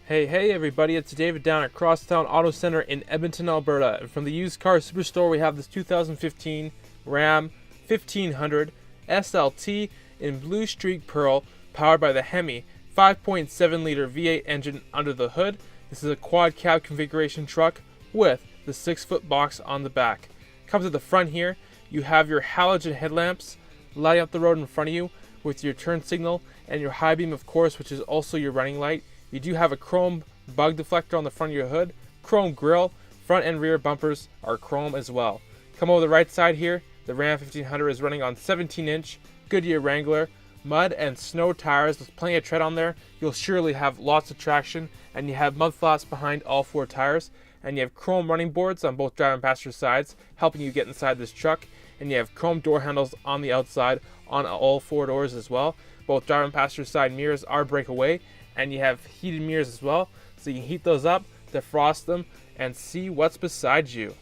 Hey everybody, it's David down at Crosstown Auto Center in Edmonton, Alberta. And from the used car superstore, we have this 2015 Ram 1500 SLT in blue streak pearl, powered by the Hemi 5.7 liter V8 engine under the hood. This is a quad cab configuration truck with the 6-foot box on the back. Comes at the front here, you have your halogen headlamps lighting up the road in front of you with your turn signal and your high beam, of course, which is also your running light. You do have a chrome bug deflector on the front of your hood, chrome grille, front and rear bumpers are chrome as well. Come over the right side here, the Ram 1500 is running on 17-inch Goodyear Wrangler mud and snow tires with plenty of tread on there. You'll surely have lots of traction, and you have mud flaps behind all 4 tires, and you have chrome running boards on both driver and passenger sides helping you get inside this truck, and you have chrome door handles on the outside on all 4 doors as well. Both driver and passenger side mirrors are breakaway, and you have heated mirrors as well, so you can heat those up, defrost them, and see what's beside you.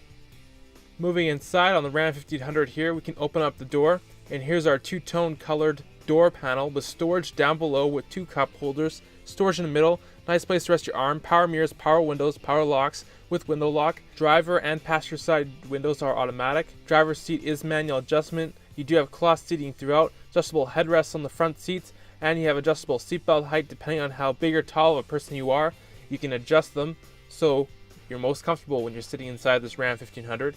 Moving inside on the Ram 1500 here, we can open up the door, and here's our 2-tone colored door panel with storage down below with 2 cup holders, storage in the middle, nice place to rest your arm, power mirrors, power windows, power locks with window lock. Driver and passenger side windows are automatic. Driver's seat is manual adjustment. You do have cloth seating throughout, adjustable headrests on the front seats, and you have adjustable seatbelt height depending on how big or tall of a person you are. You can adjust them so you're most comfortable when you're sitting inside this Ram 1500.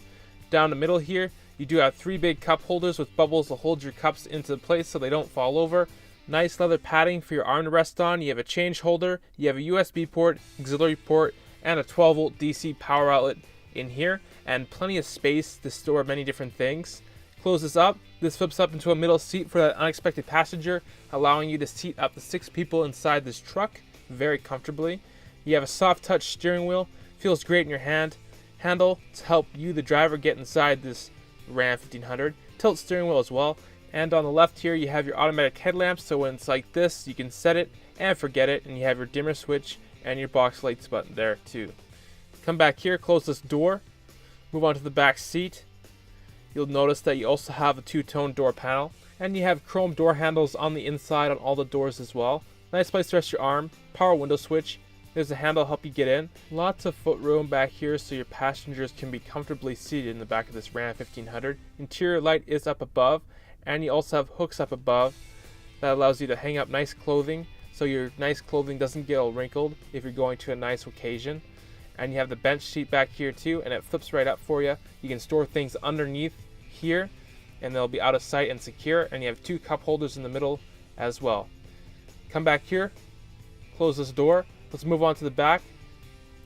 Down the middle here, you do have 3 big cup holders with bubbles to hold your cups into place so they don't fall over. Nice leather padding for your arm to rest on. You have a change holder, you have a USB port, auxiliary port, and a 12-volt DC power outlet in here, and plenty of space to store many different things. Close this up. This flips up into a middle seat for that unexpected passenger, allowing you to seat up to 6 people inside this truck very comfortably. You have a soft touch steering wheel, feels great in your handle to help you, the driver, get inside this Ram 1500. Tilt steering wheel as well. And on the left here, you have your automatic headlamps, so when it's like this, you can set it and forget it, and you have your dimmer switch and your box lights button there too. Come back here, close this door, move on to the back seat. You'll notice that you also have a 2-tone door panel, and you have chrome door handles on the inside on all the doors as well. Nice place to rest your arm, power window switch. There's a handle to help you get in. Lots of foot room back here so your passengers can be comfortably seated in the back of this Ram 1500. Interior light is up above, and you also have hooks up above that allows you to hang up nice clothing so your nice clothing doesn't get all wrinkled if you're going to a nice occasion. And you have the bench seat back here too, and it flips right up for you. You can store things underneath here and they'll be out of sight and secure, and you have 2 cup holders in the middle as well. Come back here, close this door. Let's move on to the back.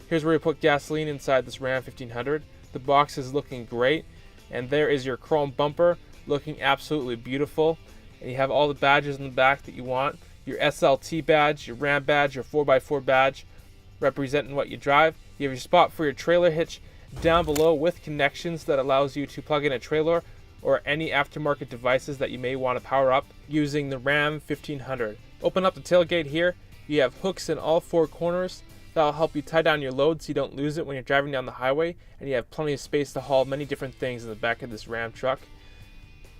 Here's where you put gasoline inside this Ram 1500. The box is looking great, and there is your chrome bumper looking absolutely beautiful, and you have all the badges in the back that you want. Your SLT badge, your Ram badge, your 4x4 badge representing what you drive. You have your spot for your trailer hitch down below with connections that allows you to plug in a trailer or any aftermarket devices that you may want to power up using the Ram 1500. Open up the tailgate here. You have hooks in all 4 corners that'll help you tie down your load so you don't lose it when you're driving down the highway, and you have plenty of space to haul many different things in the back of this Ram truck.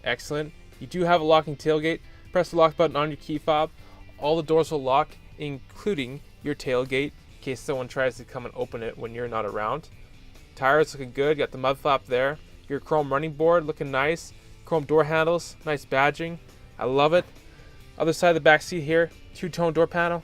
Excellent. You do have a locking tailgate. Press the lock button on your key fob. All the doors will lock, including your tailgate, in case someone tries to come and open it when you're not around. Tires looking good. Got the mud flap there. Your chrome running board looking nice. Chrome door handles. Nice badging. I love it. Other side of the back seat here. 2-tone door panel.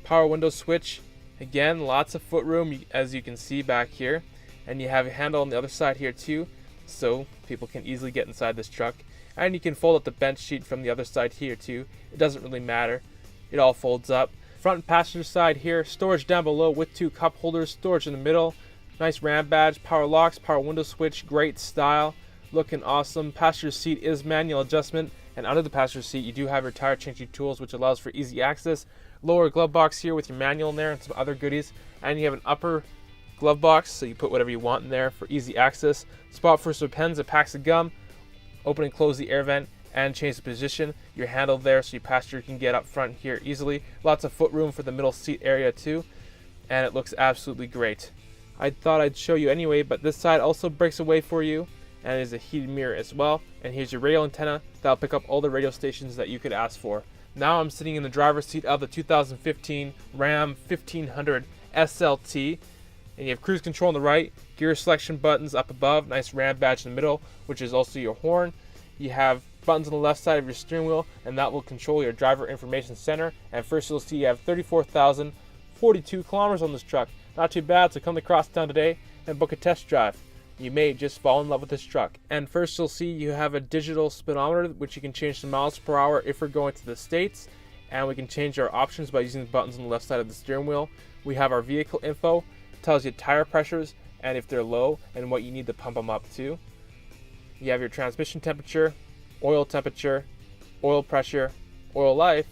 Power window switch. Again, lots of foot room as you can see back here. And you have a handle on the other side here too, so people can easily get inside this truck. And you can fold up the bench sheet from the other side here too. It doesn't really matter. It all folds up. Front passenger side here, storage down below with 2 cup holders, storage in the middle. Nice Ram badge, power locks, power window switch, great style, looking awesome. Passenger seat is manual adjustment, and under the passenger seat you do have your tire changing tools, which allows for easy access. Lower glove box here with your manual in there and some other goodies, and you have an upper glove box so you put whatever you want in there for easy access. Spot for some pens and packs of gum. Open and close the air vent and change the position. Your handle there so your passenger can get up front here easily. Lots of foot room for the middle seat area too, and it looks absolutely great. I thought I'd show you anyway, but this side also breaks away for you, and is a heated mirror as well. And here's your radio antenna that'll pick up all the radio stations that you could ask for. Now I'm sitting in the driver's seat of the 2015 Ram 1500 SLT. And you have cruise control on the right, gear selection buttons up above, nice Ram badge in the middle, which is also your horn. You have buttons on the left side of your steering wheel, and that will control your driver information center. And first you'll see you have 34,042 kilometers on this truck. Not too bad, so come to Crosstown today and book a test drive. You may just fall in love with this truck. And first you'll see you have a digital speedometer, which you can change to miles per hour if we're going to the States. And we can change our options by using the buttons on the left side of the steering wheel. We have our vehicle info. Tells you tire pressures and if they're low and what you need to pump them up to. You have your transmission temperature, oil pressure, oil life,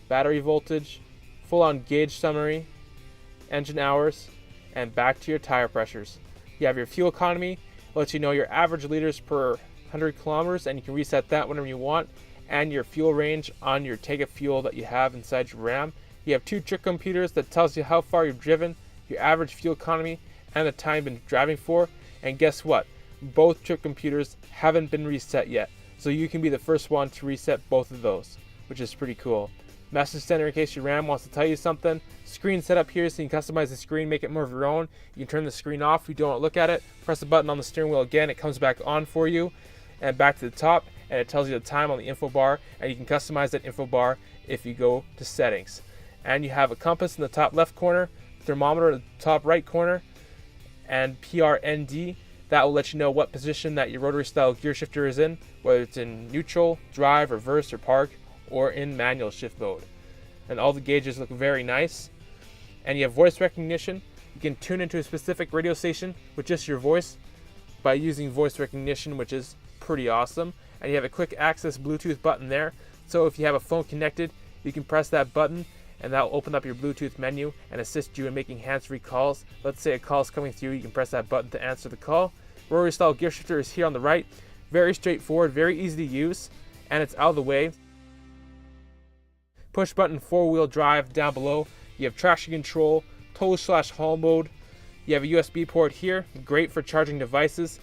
battery voltage, full-on gauge summary, engine hours, and back to your tire pressures. You have your fuel economy, lets you know your average liters per 100 kilometers, and you can reset that whenever you want, and your fuel range on your tank of fuel that you have inside your Ram. You have 2 trip computers that tells you how far you've driven, your average fuel economy, and the time you've been driving for. And guess what? Both trip computers haven't been reset yet, so you can be the first one to reset both of those, which is pretty cool. Message center in case your Ram wants to tell you something. Screen set up here so you can customize the screen, make it more of your own. You can turn the screen off if you don't want to look at it. Press the button on the steering wheel again, it comes back on for you, and back to the top, and it tells you the time on the info bar, and you can customize that info bar if you go to settings. And you have a compass in the top left corner, thermometer in the top right corner, and PRND. That will let you know what position that your rotary style gear shifter is in, whether it's in neutral, drive, reverse, or park, or in manual shift mode. And all the gauges look very nice. And you have voice recognition. You can tune into a specific radio station with just your voice by using voice recognition, which is pretty awesome. And you have a quick access Bluetooth button there. So if you have a phone connected, you can press that button and that will open up your Bluetooth menu and assist you in making hands-free calls. Let's say a call is coming through, you can press that button to answer the call. Rotary style gear shifter is here on the right. Very straightforward, very easy to use, and it's out of the way. Push button 4-wheel drive down below. You have traction control, tow/haul mode. You have a USB port here, great for charging devices.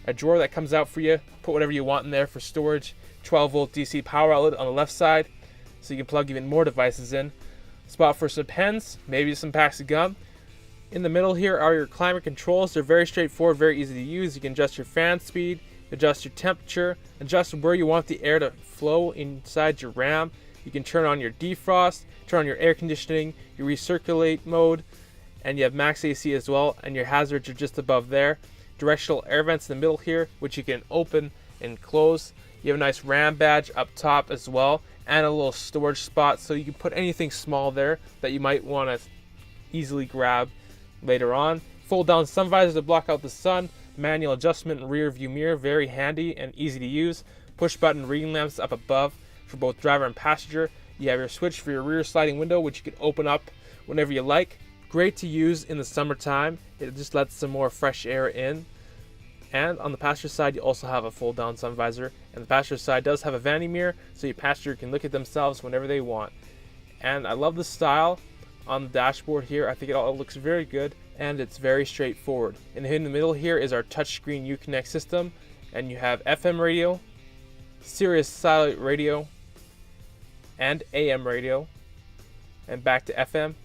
A drawer that comes out for you, put whatever you want in there for storage. 12-volt DC power outlet on the left side, so you can plug even more devices in. Spot for some pens, maybe some packs of gum. In the middle here are your climate controls. They're very straightforward, very easy to use. You can adjust your fan speed, adjust your temperature, adjust where you want the air to flow inside your Ram. You can turn on your defrost, turn on your air conditioning, your recirculate mode, and you have max AC as well, and your hazards are just above there. Directional air vents in the middle here, which you can open and close. You have a nice Ram badge up top as well, and a little storage spot, so you can put anything small there that you might want to easily grab later on. Fold down sun visor to block out the sun. Manual adjustment and rear view mirror, very handy and easy to use. Push button reading lamps up above for both driver and passenger. You have your switch for your rear sliding window, which you can open up whenever you like. Great to use in the summertime. It just lets some more fresh air in. And on the passenger side, you also have a fold down sun visor. And the passenger side does have a vanity mirror, so your passenger can look at themselves whenever they want. And I love the style on the dashboard here. I think it all looks very good, and it's very straightforward. And in the middle here is our touchscreen Uconnect system, and you have FM radio, Sirius satellite radio, and AM radio, and back to FM.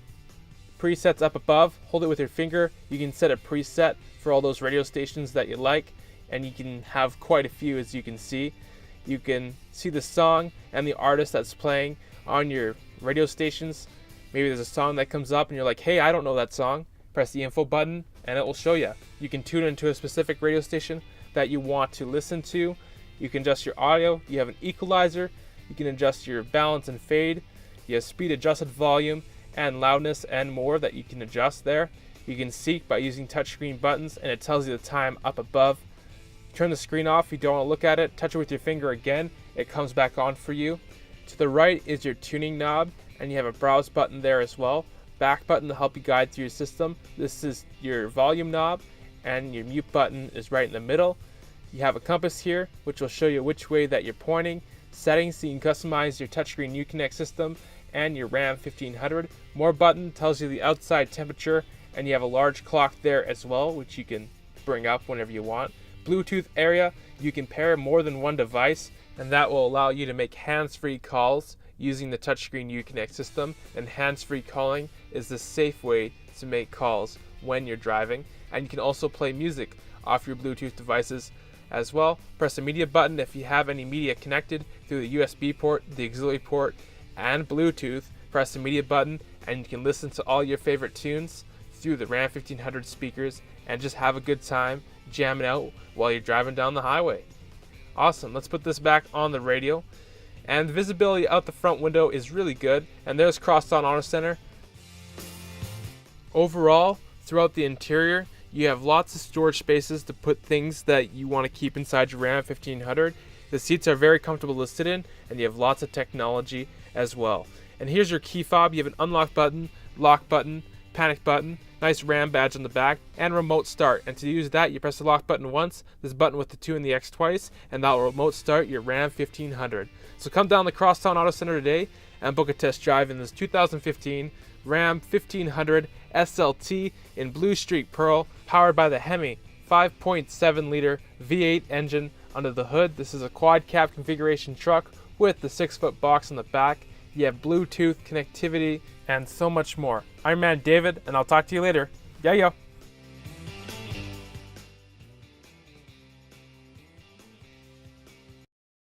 Presets up above. Hold it with your finger. You can set a preset for all those radio stations that you like, and you can have quite a few, as you can see. You can see the song and the artist that's playing on your radio stations. Maybe there's a song that comes up and you're like, hey, I don't know that song. Press the info button and it will show you. You can tune into a specific radio station that you want to listen to. You can adjust your audio. You have an equalizer. You can adjust your balance and fade. You have speed adjusted volume and loudness and more that you can adjust there. You can seek by using touchscreen buttons, and it tells you the time up above. Turn the screen off if you don't want to look at it. Touch it with your finger again. It comes back on for you. To the right is your tuning knob, and you have a browse button there as well. Back button to help you guide through your system. This is your volume knob, and your mute button is right in the middle. You have a compass here, which will show you which way that you're pointing. Settings, so you can customize your touchscreen Uconnect system and your Ram 1500. More button tells you the outside temperature, and you have a large clock there as well, which you can bring up whenever you want. Bluetooth area, you can pair more than one device, and that will allow you to make hands-free calls using the touchscreen Uconnect system, and hands-free calling is the safe way to make calls when you're driving. And you can also play music off your Bluetooth devices as well. Press the media button if you have any media connected through the USB port, the auxiliary port, and Bluetooth. Press the media button and you can listen to all your favorite tunes through the Ram 1500 speakers and just have a good time jamming out while you're driving down the highway. Awesome. Let's put this back on the radio. And the visibility out the front window is really good. And there's Crosstown Auto Center. Overall, throughout the interior, you have lots of storage spaces to put things that you want to keep inside your Ram 1500. The seats are very comfortable to sit in, and you have lots of technology as well. And here's your key fob. You have an unlock button, lock button, panic button, nice Ram badge on the back, and remote start. And to use that, you press the lock button once, this button with the 2 and the X twice, and that will remote start your Ram 1500. So come down to Crosstown Auto Center today and book a test drive in this 2015 Ram 1500 SLT in Blue Streak Pearl, powered by the Hemi 5.7 liter V8 engine under the hood. This is a quad cab configuration truck with the 6-foot box on the back. You have Bluetooth connectivity and so much more. I'm your man David, and I'll talk to you later. Yeah.